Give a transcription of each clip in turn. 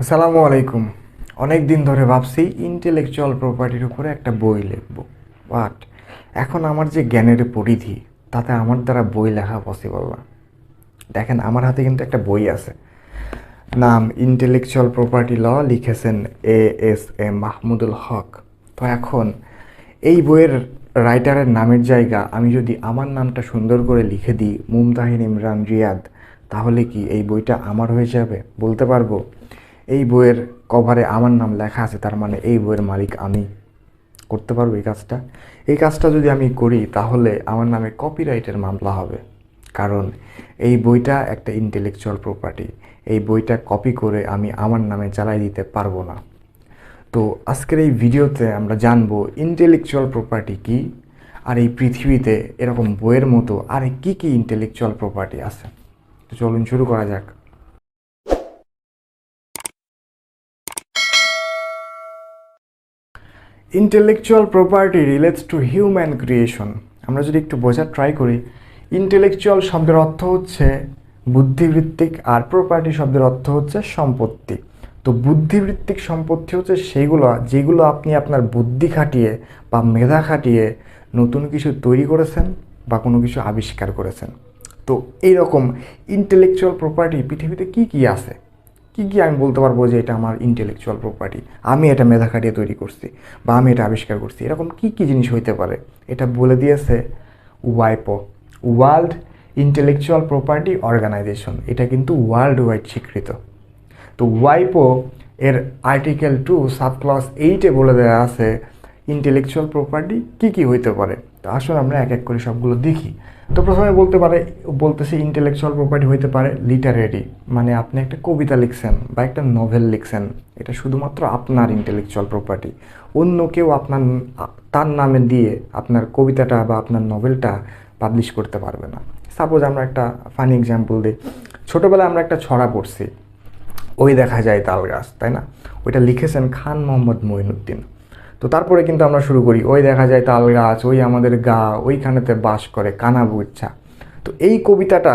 আসসালামু আলাইকুম। অনেক দিন ধরে ভাবছি ইন্টেলেকচুয়াল প্রপার্টির উপরে একটা বই লিখব, বাট এখন আমার যে জ্ঞানের পরিধি তাতে আমার দ্বারা বই লেখা পসিবল না। দেখেন, আমার হাতে কিন্তু একটা বই আছে, নাম ইন্টেলেকচুয়াল প্রপার্টি ল, লিখেছেন এস মাহমুদুল হক। তো এখন এই বইয়ের রাইটারের নামের জায়গা আমি যদি আমার নামটা সুন্দর করে লিখে দিই মুমতাহিন ইমরান রিয়াদ, তাহলে কি এই বইটা আমার হয়ে যাবে? বলতে পারবো এই বইয়ের কভারে আমার নাম লেখা আছে, তার মানে এই বইয়ের মালিক আমি। করতে পারবো এই কাজটা যদি আমি করি তাহলে আমার নামে কপিরাইটের মামলা হবে, কারণ এই বইটা একটা ইন্টেলেকচুয়াল প্রপার্টি। এই বইটা কপি করে আমি আমার নামে চালাই দিতে পারবো না। তো আজকের এই ভিডিওতে আমরা জানবো ইন্টেলেকচুয়াল প্রপার্টি কী, আর এই পৃথিবীতে এরকম বইয়ের মতো আর কী কী ইন্টেলেকচুয়াল প্রপার্টি আছে। তো চলুন শুরু করা যাক। Intellectual property relates to human creation. আমরা যদি একটু বোঝার ট্রাই করি, ইন্টেলেকচুয়াল শব্দের অর্থ হচ্ছে বুদ্ধিবৃত্তিক, আর প্রপার্টি শব্দের অর্থ হচ্ছে সম্পত্তি। তো বুদ্ধিবৃত্তিক সম্পত্তি হচ্ছে যেগুলো আপনি আপনার বুদ্ধি খাটিয়ে বা মেধা খাটিয়ে নতুন কিছু তৈরি করেছেন বা কোনো কিছু আবিষ্কার করেছেন। তো এইরকম ইন্টেলেকচুয়াল প্রপার্টি পৃথিবীতে কী কী আছে, কী কী আমি বলতে পারবো যে এটা আমার ইন্টেলেকচুয়াল প্রপার্টি, আমি এটা মেধা খাটিয়ে তৈরি করছি বা আমি এটা আবিষ্কার করছি, এরকম কী কী জিনিস হইতে পারে? এটা বলে দিয়েছে ওয়াইপো, ওয়ার্ল্ড ইন্টেলেকচুয়াল প্রপার্টি অর্গানাইজেশন। এটা কিন্তু ওয়ার্ল্ড ওয়াইড স্বীকৃত। তো ওয়াইপো এর আর্টিকেল 2 সাবক্লজ 8-এ বলে দেওয়া আছে ইন্টেলেকচুয়াল প্রপার্টি কী কী হইতে পারে। তো আসলে আমরা এক এক করে সবগুলো দেখি। তো প্রথমে বলতেছি ইন্টেলেকচুয়াল প্রপার্টি হইতে পারে লিটারেরি, মানে আপনি একটা কবিতা লিখছেন বা একটা নভেল লিখছেন, এটা শুধুমাত্র আপনার ইন্টেলেকচুয়াল প্রপার্টি। অন্য কেউ তার নামে দিয়ে আপনার কবিতাটা বা আপনার নভেলটা পাবলিশ করতে পারবে না। সাপোজ আমরা একটা ফানি এক্সাম্পল দিই। ছোটোবেলায় আমরা একটা ছড়া পড়ছি, ওই দেখা যায় তাল গাছ, তাই না? ওইটা লিখেছেন খান মোহাম্মদ মঈনুদ্দিন। তো তারপরে কিন্তু আমরা শুরু করি, ওই দেখা যায় তাল গাছ, ওই আমাদের গা, ওইখানেতে বাস করে কানা বুচ্ছা। তো এই কবিতাটা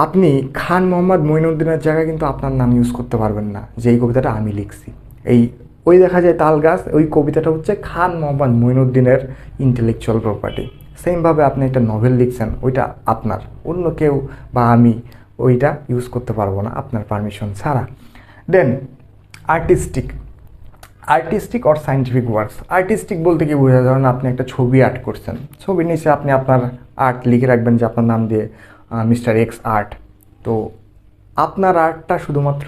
আপনি খান মোহাম্মদ মঈনুদ্দিনের জায়গায় কিন্তু আপনার নাম ইউজ করতে পারবেন না যে এই কবিতাটা আমি লিখছি। এই ওই দেখা যায় তাল গাছ, ওই কবিতাটা হচ্ছে খান মোহাম্মদ মঈনুদ্দিনের ইন্টেলেকচুয়াল প্রপার্টি। সেমভাবে আপনি একটা নভেল লিখছেন, ওইটা আপনার, অন্য কেউ বা আমি ওইটা ইউজ করতে পারবো না আপনার পারমিশন ছাড়া। Then artistic or scientific works. Artistic বলতে কি বোঝায়? ধরেন আপনি একটা ছবি আর্ট করছেন, ছবির নিচে আপনি আপনার আর্ট লিখে রাখবেন যে আপনার নাম দিয়ে মিস্টার এক্স আর্ট। তো আপনার আর্টটা শুধুমাত্র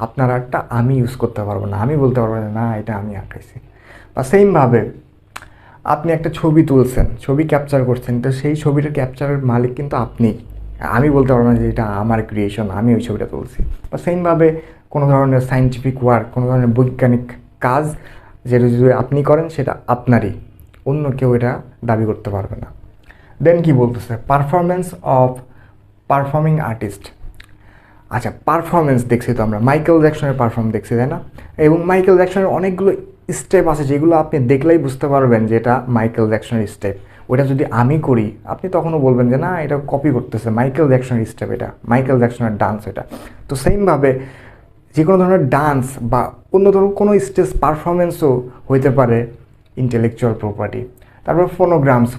আপনার আর্টটা আমি ইউজ করতে পারবো না, আমি বলতে পারবো না এটা আমি আঁকাইছি। বা সেমভাবে আপনি একটা ছবি তুলছেন, ছবি ক্যাপচার করছেন, তো সেই ছবিটার ক্যাপচারের মালিক কিন্তু আপনি। আমি বলতে পারবো না যে এটা আমার ক্রিয়েশন, আমি ওই ছবিটা তুলছি। বা সেমভাবে কোনো ধরনের সায়েন্টিফিক ওয়ার্ক, কোনো ধরনের বৈজ্ঞানিক কাজ যেটা যদি আপনি করেন সেটা আপনারই, অন্য কেউ এটা দাবি করতে পারবে না। দেন কি বলতেছে, পারফরমেন্স অফ পারফর্মিং আর্টিস্ট। আচ্ছা, পারফরমেন্স দেখছি তো আমরা মাইকেল জ্যাকসনের পারফর্ম দেখছি, তাই না? এবং মাইকেল জ্যাকসনের অনেকগুলো স্টেপ আছে যেগুলো আপনি দেখলেই বুঝতে পারবেন যে এটা মাইকেল জ্যাকসনের স্টেপ। ওটা যদি আমি করি আপনি তখনও বলবেন যে না, এটা কপি করতেছে, মাইকেল জ্যাকসনের স্টেপ, এটা মাইকেল জ্যাকসনের ডান্স এটা। তো সেমভাবে যে কোনো ধরনের ডান্স বা অন্য ধরনের কোনো স্টেজ পারফরমেন্সও হইতে পারে ইন্টেলেকচুয়াল প্রপার্টি। তারপর ফোনোগ্রামস,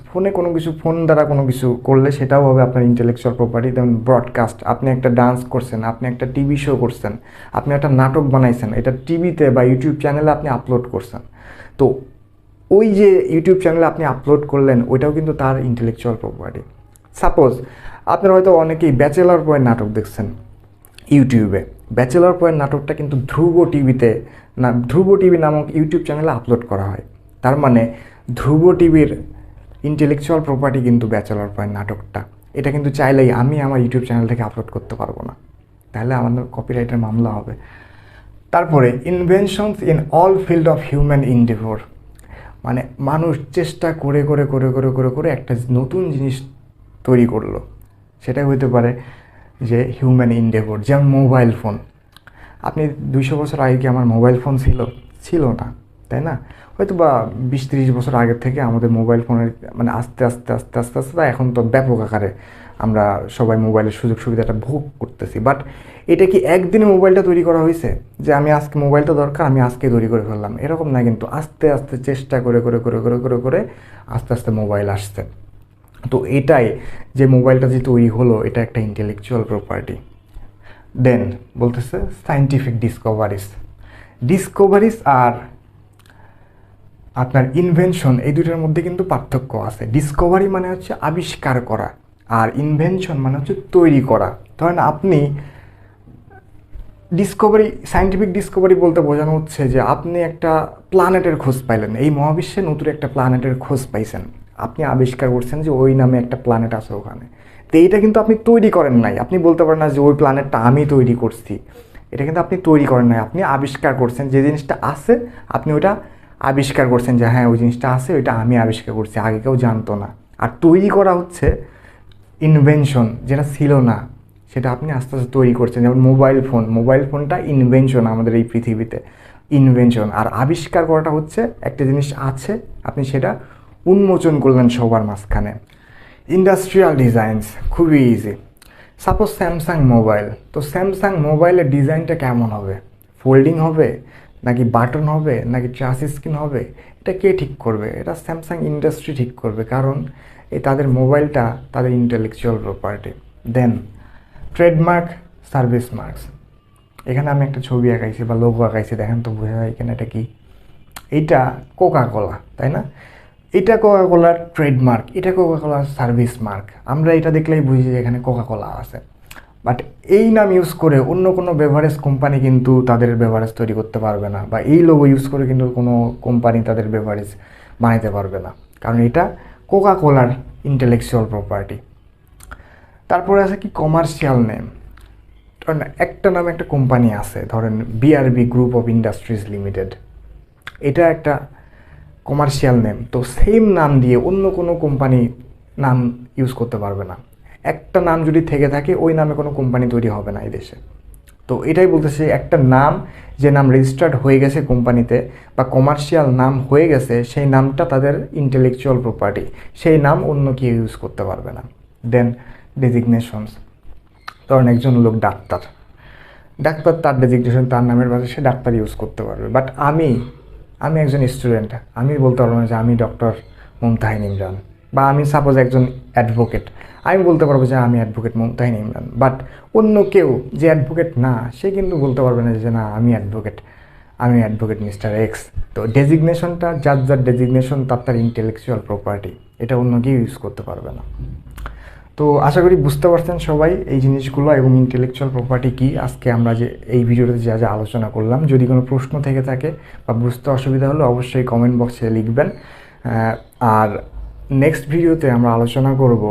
ফোন দ্বারা কোনো কিছু করলে সেটাও হবে আপনার ইন্টেলেকচুয়াল প্রপার্টি। যেমন ব্রডকাস্ট, আপনি একটা ডান্স করছেন, আপনি একটা টিভি শো করছেন, আপনি একটা নাটক বানাইছেন, এটা টিভিতে বা ইউটিউব চ্যানেলে আপনি আপলোড করছেন। তো ওই যে ইউটিউব চ্যানেলে আপনি আপলোড করলেন, ওইটাও কিন্তু তার ইন্টেলেকচুয়াল প্রপার্টি। সাপোজ আপনারা হয়তো অনেকেই ব্যাচেলর পয়েন্ট নাটক দেখছেন ইউটিউবে। ব্যাচেলর পয়েন্ট নাটকটা কিন্তু ধ্রুব টিভি নামক ইউটিউব চ্যানেলে আপলোড করা হয়। তার মানে ধ্রুব টিভির ইন্টেলেকচুয়াল প্রপার্টি কিন্তু ব্যাচেলর পয়েন্ট নাটকটা। এটা কিন্তু চাইলেই আমি আমার ইউটিউব চ্যানেল থেকে আপলোড করতে পারবো না, তাহলে আমাদের কপিরাইটের মামলা হবে। তারপরে inventions in all field of human endeavour, মানে মানুষ চেষ্টা করে করে করে করে করে করে একটা নতুন জিনিস তৈরি করলো, সেটা হতে পারে যে হিউম্যান ইন্ডেভর। যেমন মোবাইল ফোন, আপনি 200 বছর আগে কি আমার মোবাইল ফোন ছিল না, তাই না? হয়তো বা 20-30 বছর আগের থেকে আমাদের মোবাইল ফোনের মানে আস্তে আস্তে আস্তে আস্তে আস্তে এখন তো ব্যাপক আকারে আমরা সবাই মোবাইলের সুযোগ সুবিধাটা ভোগ করতেছি। বাট এটা কি একদিনে মোবাইলটা তৈরি করা হয়েছে যে আমি আজকে মোবাইলটা দরকার আমি আজকে তৈরি করে ফেললাম? এরকম না, কিন্তু আস্তে আস্তে চেষ্টা করে করে করে করে করে করে আস্তে আস্তে মোবাইল আসছে। তো এটাই যে মোবাইলটা যে তৈরি হলো এটা একটা ইন্টেলেকচুয়াল প্রপার্টি। দেন বলতেছে সায়েন্টিফিক ডিসকভারিজ আর আপনার ইনভেনশন, এই দুইটার মধ্যে কিন্তু পার্থক্য আছে। ডিসকভারি মানে হচ্ছে আবিষ্কার করা, আর ইনভেনশন মানে হচ্ছে তৈরি করা। ধরেন আপনি সায়েন্টিফিক ডিসকভারি বলতে বোঝানো হচ্ছে যে আপনি একটা প্ল্যানেটের খোঁজ পাইলেন, এই মহাবিশ্বে নতুন একটা প্ল্যানেটের খোঁজ পাইছেন, আপনি আবিষ্কার করছেন যে ওই নামে একটা প্ল্যানেট আছে ওখানে। তো এইটা কিন্তু আপনি তৈরি করেন নাই, আপনি বলতে পারেন না যে ওই প্ল্যানেটটা আমি তৈরি করছি। এটা কিন্তু আপনি তৈরি করেন নাই, আপনি আবিষ্কার করছেন। যে জিনিসটা আছে আপনি ওইটা আবিষ্কার করছেন যে হ্যাঁ ওই জিনিসটা আছে, ওইটা আমি আবিষ্কার করছি, আগে কেউ জানতো না। আর তৈরি করা হচ্ছে ইনভেনশন, যেটা ছিল না সেটা আপনি আস্তে আস্তে তৈরি করছেন। যেমন মোবাইল ফোনটা ইনভেনশন আমাদের এই পৃথিবীতে, ইনভেনশন। আর আবিষ্কার করাটা হচ্ছে একটা জিনিস আছে আপনি সেটা উন্মোচন করলেন সবার মাঝখানে। ইন্ডাস্ট্রিয়াল ডিজাইনস খুবই ইজি। সাপোজ স্যামসাং মোবাইল, তো স্যামসাং মোবাইলের ডিজাইনটা কেমন হবে? ফোল্ডিং হবে নাকি বাটন হবে নাকি টাচ স্ক্রিন হবে? এটা কে ঠিক করবে? এটা স্যামসাং ইন্ডাস্ট্রি ঠিক করবে, কারণ এই তাদের মোবাইলটা তাদের ইন্টেলেকচুয়াল প্রপার্টি। দেন ট্রেডমার্ক সার্ভিস মার্কস, এখানে আমি একটা ছবি আঁকাইছি বা লোগো আঁকাইছি, দেখেন তো বোঝা যায় এখানে এটা কি? এইটা কোকা কোলা, তাই না? এটা কোকা কোলার ট্রেডমার্ক, এটা কোকা কোলার সার্ভিস মার্ক। আমরা এটা দেখলেই বুঝি যে এখানে কোকা কোলা আছে। বাট এই নাম ইউজ করে অন্য কোনো বেভারেজ কোম্পানি কিন্তু তাদের বেভারেজ তৈরি করতে পারবে না, বা এই লোগো ইউজ করে কিন্তু কোনো কোম্পানি তাদের বেভারেজ বানাতে পারবে না, কারণ এটা কোকা কোলার ইন্টেলেকচুয়াল প্রপার্টি। তারপরে আছে কি কমার্শিয়াল নেম। কারণ একটা নামে একটা কোম্পানি আছে, ধরেন BRB group of industries limited, এটা একটা কমার্শিয়াল নেম। তো সেম নাম দিয়ে অন্য কোনো কোম্পানি নাম ইউজ করতে পারবে না। একটা নাম যদি থেকে থাকে ওই নামে কোনো কোম্পানি তৈরি হবে না এই দেশে। তো এটাই বলতেছে, একটা নাম, যে নাম রেজিস্টার্ড হয়ে গেছে কোম্পানিতে বা কমার্শিয়াল নাম হয়ে গেছে, সেই নামটা তাদের ইন্টেলেকচুয়াল প্রপার্টি, সেই নাম অন্য কেউ ইউজ করতে পারবে না। দেন ডেজিগনেশনস, ধরেন একজন লোক ডাক্তার, তার ডেজিগনেশন তার নামের পাশে সে ডাক্তার ইউজ করতে পারবে। বাট আমি একজন স্টুডেন্ট, আমি বলতে পারবো না যে আমি ডক্টর মুমতাহিন ইমরান, বা আমি সাপোজ একজন অ্যাডভোকেট, আমি বলতে পারবো যে আমি অ্যাডভোকেট মুমতাহিন ইমরান। বাট অন্য কেউ যে অ্যাডভোকেট না, সে কিন্তু বলতে পারবে না যে না আমি অ্যাডভোকেট মিস্টার এক্স। তো ডেজিগনেশনটা যার ডেজিগনেশন তার ইন্টেলেকচুয়াল প্রপার্টি, এটা অন্য কেউ ইউজ করতে পারবে না। তো আশা করি বুঝতে পারছেন সবাই এই জিনিসগুলো এবং ইন্টেলেকচুয়াল প্রপার্টি কী। আজকে আমরা যে এই ভিডিওতে যা যা আলোচনা করলাম, যদি কোনো প্রশ্ন থেকে থাকে বা বুঝতে অসুবিধা হলে অবশ্যই কমেন্ট বক্সে লিখবেন। আর নেক্সট ভিডিওতে আমরা আলোচনা করব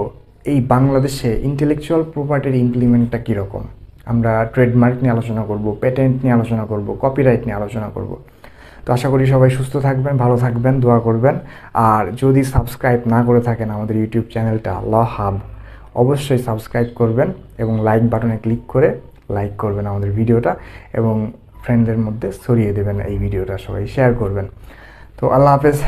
এই বাংলাদেশে ইন্টেলেকচুয়াল প্রপার্টির ইমপ্লিমেন্টটা কীরকম। আমরা ট্রেডমার্ক নিয়ে আলোচনা করব, পেটেন্ট নিয়ে আলোচনা করব, কপিরাইট নিয়ে আলোচনা করব। তো আশা করি সবাই সুস্থ থাকবেন, ভালো থাকবেন, দোয়া করবেন। আর যদি সাবস্ক্রাইব না করে থাকেন আমাদের ইউটিউব চ্যানেলটা ল হাব, অবশ্যই সাবস্ক্রাইব করবেন এবং লাইক বাটনে ক্লিক করে লাইক করবেন আমাদের ভিডিওটা, এবং ফ্রেন্ডদের মধ্যে ছড়িয়ে দেবেন এই ভিডিওটা, সবাই শেয়ার করবেন। তো আল্লাহ হাফেজ।